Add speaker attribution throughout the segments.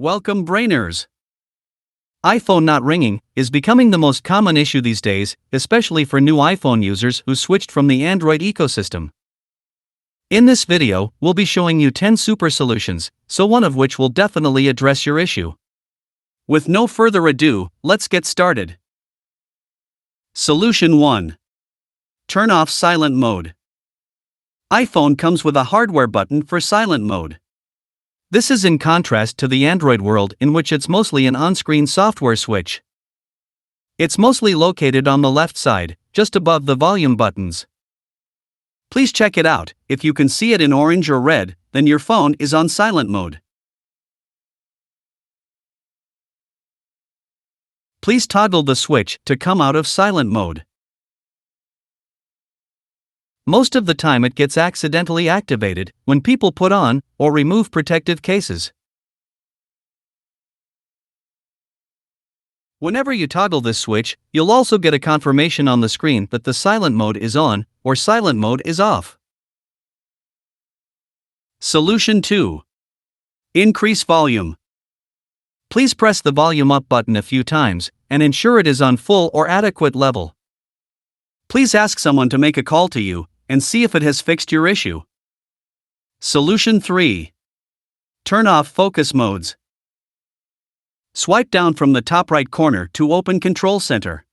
Speaker 1: Welcome, brainers! iPhone not ringing is becoming the most common issue these days, especially for new iPhone users who switched from the Android ecosystem. In this video, we'll be showing you 10 super solutions, so one of which will definitely address your issue. With no further ado, let's get started. Solution 1. Turn off silent mode. iPhone comes with a hardware button for silent mode. This is in contrast to the Android world, in which it's mostly an on-screen software switch. It's mostly located on the left side, just above the volume buttons. Please check it out. If you can see it in orange or red, then your phone is on silent mode. Please toggle the switch to come out of silent mode. Most of the time it gets accidentally activated when people put on or remove protective cases. Whenever you toggle this switch, you'll also get a confirmation on the screen that the silent mode is on or silent mode is off. Solution 2. Increase volume. Please press the volume up button a few times and ensure it is on full or adequate level. Please ask someone to make a call to you and see if it has fixed your issue. Solution 3. Turn off focus modes. Swipe down from the top right corner to open Control Center.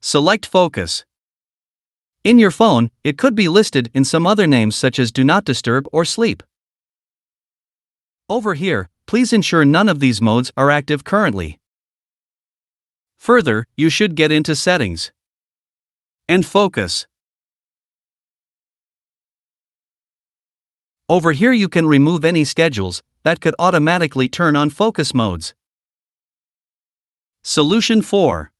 Speaker 1: Select Focus. In your phone, it could be listed in some other names such as Do Not Disturb or Sleep. Over here, please ensure none of these modes are active currently. Further, you should get into Settings and Focus. Over here you can remove any schedules that could automatically turn on focus modes. Solution 4.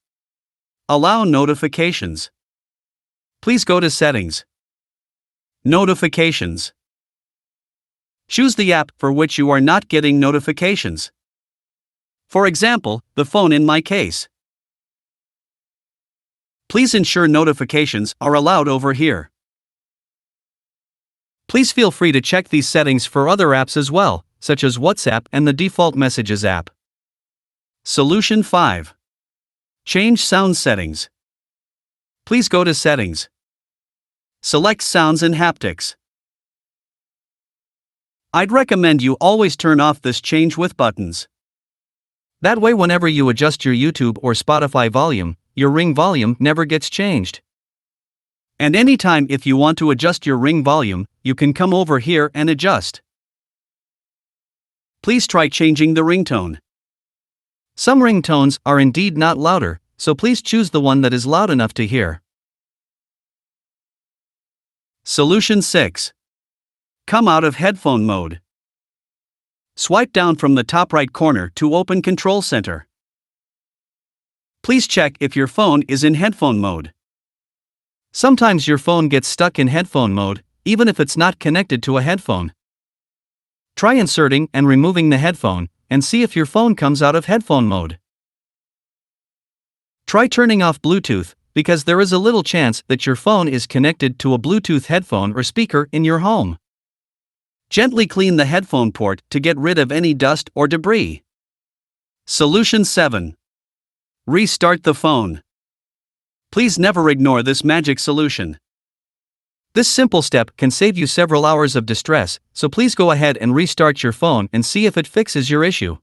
Speaker 1: Allow notifications. Please go to Settings. Notifications. Choose the app for which you are not getting notifications. For example, the phone in my case. Please ensure notifications are allowed over here. Please feel free to check these settings for other apps as well, such as WhatsApp and the default Messages app. Solution 5. Change sound settings. Please go to Settings. Select Sounds and Haptics. I'd recommend you always turn off this Change with buttons. That way whenever you adjust your YouTube or Spotify volume, your Ring volume never gets changed. And anytime if you want to adjust your Ring volume, you can come over here and adjust. Please try changing the ringtone. Some ringtones are indeed not louder, so please choose the one that is loud enough to hear. Solution 6. Come out of headphone mode. Swipe down from the top right corner to open Control Center. Please check if your phone is in headphone mode. Sometimes your phone gets stuck in headphone mode, even if it's not connected to a headphone. Try inserting and removing the headphone, and see if your phone comes out of headphone mode. Try turning off Bluetooth, because there is a little chance that your phone is connected to a Bluetooth headphone or speaker in your home. Gently clean the headphone port to get rid of any dust or debris. Solution 7. Restart the phone. Please never ignore this magic solution. This simple step can save you several hours of distress, so please go ahead and restart your phone and see if it fixes your issue.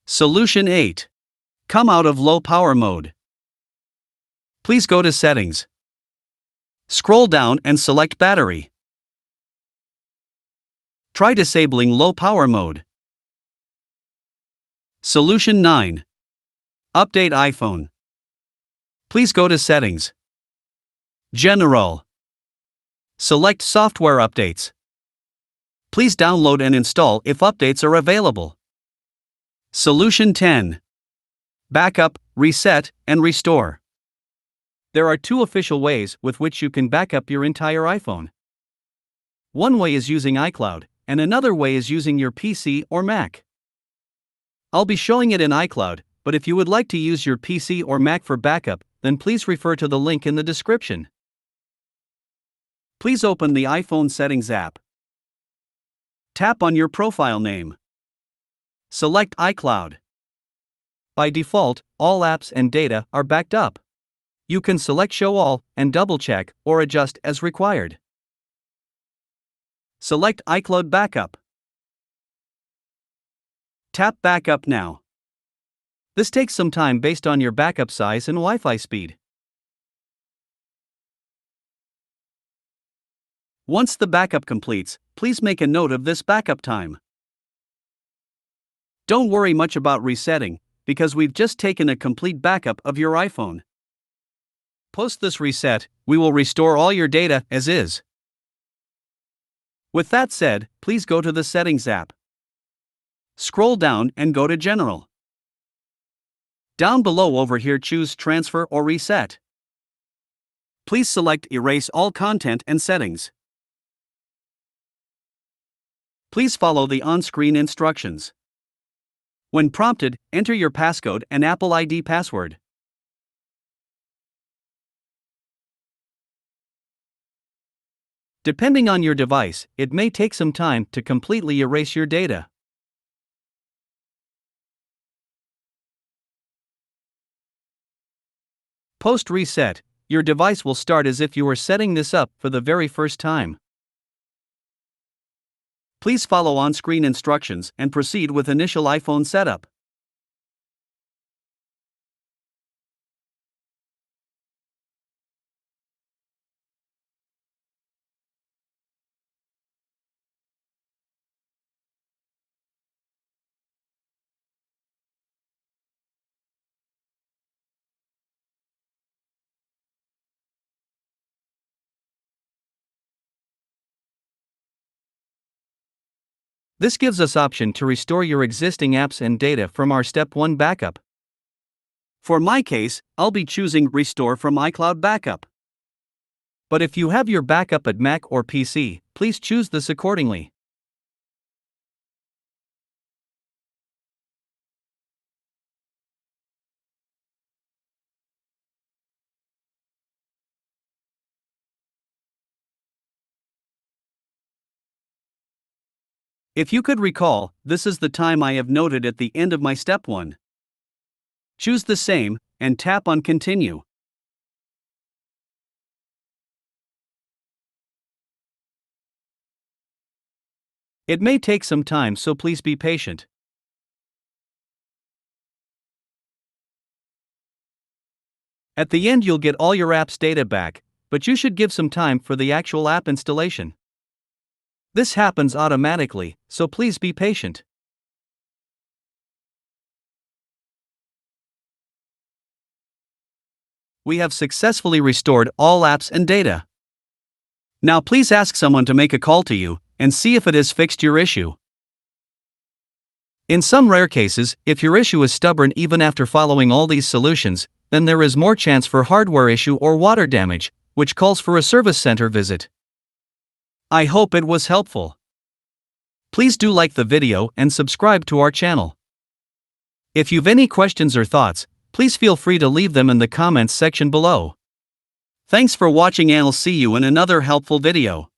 Speaker 1: Solution 8. Come out of low power mode. Please go to Settings. Scroll down and select Battery. Try disabling low power mode. Solution 9. Update iPhone. Please go to Settings. General. Select Software Updates. Please download and install if updates are available. Solution 10. Backup, reset, and restore. There are 2 official ways with which you can back up your entire iPhone. One way is using iCloud, and another way is using your PC or Mac. I'll be showing it in iCloud, but if you would like to use your PC or Mac for backup, then please refer to the link in the description. Please open the iPhone Settings app. Tap on your profile name. Select iCloud. By default, all apps and data are backed up. You can select Show All and double-check or adjust as required. Select iCloud Backup. Tap Backup now. This takes some time based on your backup size and Wi-Fi speed. Once the backup completes, please make a note of this backup time. Don't worry much about resetting, because we've just taken a complete backup of your iPhone. Post this reset, we will restore all your data as is. With that said, please go to the Settings app. Scroll down and go to General. Down below over here choose Transfer or Reset. Please select Erase all content and settings. Please follow the on-screen instructions. When prompted, enter your passcode and Apple ID password. Depending on your device, it may take some time to completely erase your data. Post-reset, your device will start as if you were setting this up for the very first time. Please follow on-screen instructions and proceed with initial iPhone setup. This gives us option to restore your existing apps and data from our Step 1 backup. For my case, I'll be choosing Restore from iCloud Backup. But if you have your backup at Mac or PC, please choose this accordingly. If you could recall, this is the time I have noted at the end of my Step 1. Choose the same, and tap on Continue. It may take some time, so please be patient. At the end you'll get all your app's data back, but you should give some time for the actual app installation. This happens automatically, so please be patient. We have successfully restored all apps and data. Now please ask someone to make a call to you and see if it has fixed your issue. In some rare cases, if your issue is stubborn even after following all these solutions, then there is more chance for hardware issue or water damage, which calls for a service center visit. I hope it was helpful. Please do like the video and subscribe to our channel. If you've any questions or thoughts, please feel free to leave them in the comments section below. Thanks for watching and I'll see you in another helpful video.